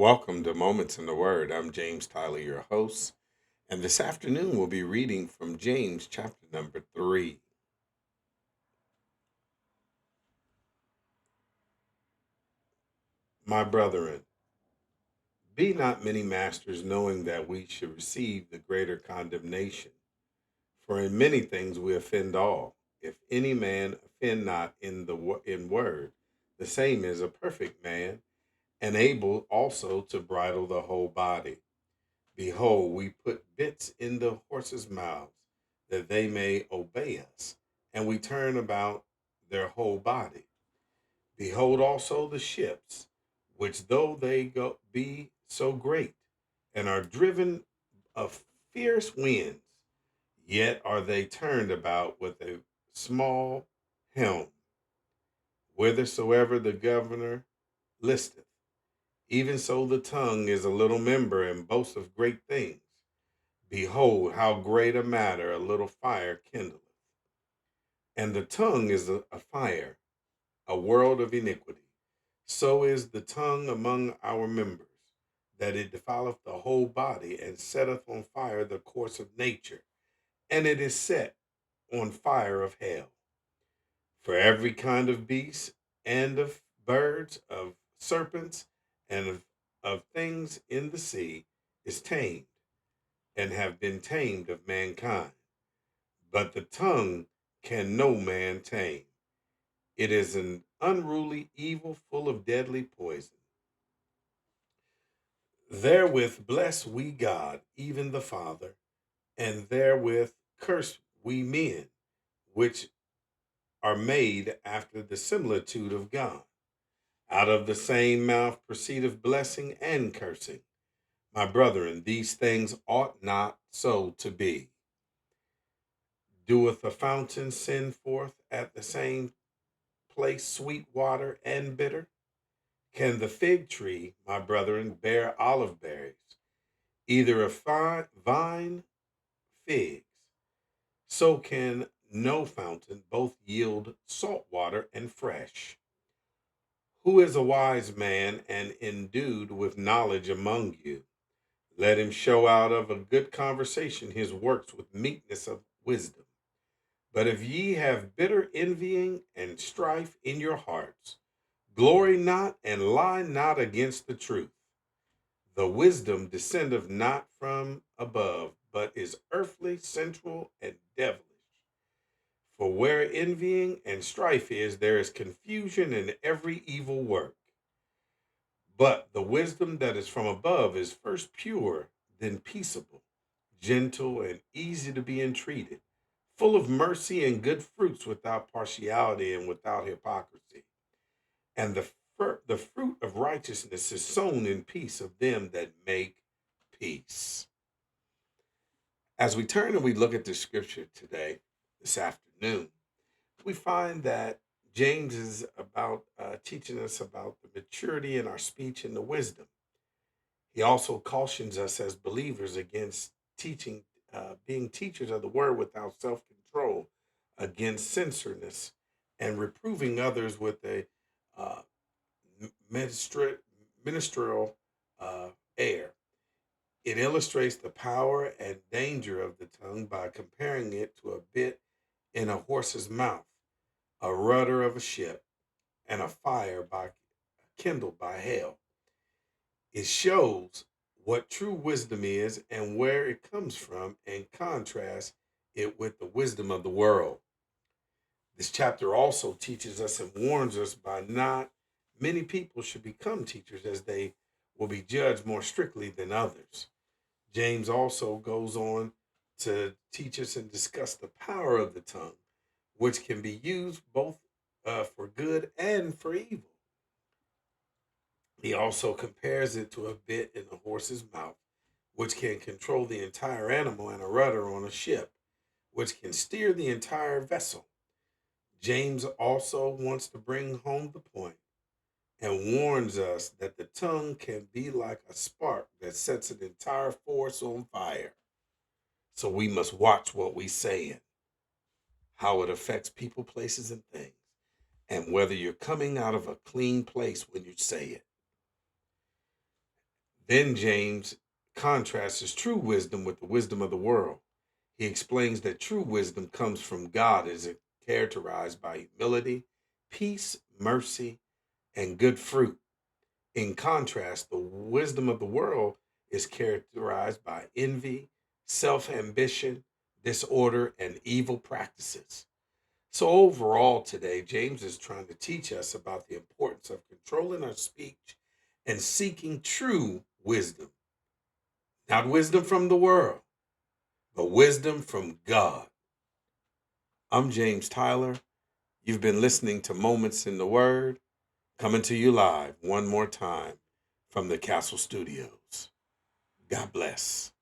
Welcome to Moments in the Word. I'm James Tyler, your host, and this afternoon we'll be reading from James chapter number 3. My brethren, be not many masters, knowing that we should receive the greater condemnation. For in many things we offend all. If any man offend not in word, the same is a perfect man, and able also to bridle the whole body. Behold, we put bits in the horses' mouths, that they may obey us, and we turn about their whole body. Behold also the ships, which though they be so great, and are driven of fierce winds, yet are they turned about with a small helm, whithersoever the governor listeth. Even so the tongue is a little member, and boasts of great things. Behold, how great a matter a little fire kindleth. And the tongue is a fire, a world of iniquity. So is the tongue among our members, that it defileth the whole body, and setteth on fire the course of nature, and it is set on fire of hell. For every kind of beast, and of birds, of serpents, and of things in the sea, is tamed, and have been tamed of mankind. But the tongue can no man tame. It is an unruly evil full of deadly poison. Therewith bless we God, even the Father, and therewith curse we men, which are made after the similitude of God. Out of the same mouth proceedeth blessing and cursing. My brethren, these things ought not so to be. Doeth a fountain send forth at the same place sweet water and bitter? Can the fig tree, my brethren, bear olive berries, either a vine figs? So can no fountain both yield salt water and fresh. Who is a wise man and endued with knowledge among you? Let him show out of a good conversation his works with meekness of wisdom. But if ye have bitter envying and strife in your hearts, glory not and lie not against the truth. The wisdom descendeth not from above, but is earthly, sensual, and devilish. For where envying and strife is, there is confusion in every evil work. But the wisdom that is from above is first pure, then peaceable, gentle, and easy to be entreated, full of mercy and good fruits, without partiality and without hypocrisy. And the fruit of righteousness is sown in peace of them that make peace. As we turn and we look at the scripture today, this afternoon, we find that James is about teaching us about the maturity in our speech and the wisdom. He also cautions us as believers against teaching, being teachers of the word without self control, against censorness, and reproving others with a uh, ministra- ministerial air. It illustrates the power and danger of the tongue by comparing it to a bit in a horse's mouth, a rudder of a ship, and a fire kindled by hail. It shows what true wisdom is and where it comes from, and contrasts it with the wisdom of the world. This chapter also teaches us and warns us by not many people should become teachers, as they will be judged more strictly than others. James also goes on to teach us and discuss the power of the tongue, which can be used both for good and for evil. He also compares it to a bit in a horse's mouth, which can control the entire animal, and a rudder on a ship, which can steer the entire vessel. James also wants to bring home the point and warns us that the tongue can be like a spark that sets an entire forest on fire. So we must watch what we say and how it affects people, places, and things, and whether you're coming out of a clean place when you say it. Then James contrasts his true wisdom with the wisdom of the world. He explains that true wisdom comes from God, is characterized by humility, peace, mercy, and good fruit. In contrast, the wisdom of the world is characterized by envy, self ambition, disorder, and evil practices. So, overall, today, James is trying to teach us about the importance of controlling our speech and seeking true wisdom. Not wisdom from the world, but wisdom from God. I'm James Tyler. You've been listening to Moments in the Word, coming to you live one more time from the Castle Studios. God bless.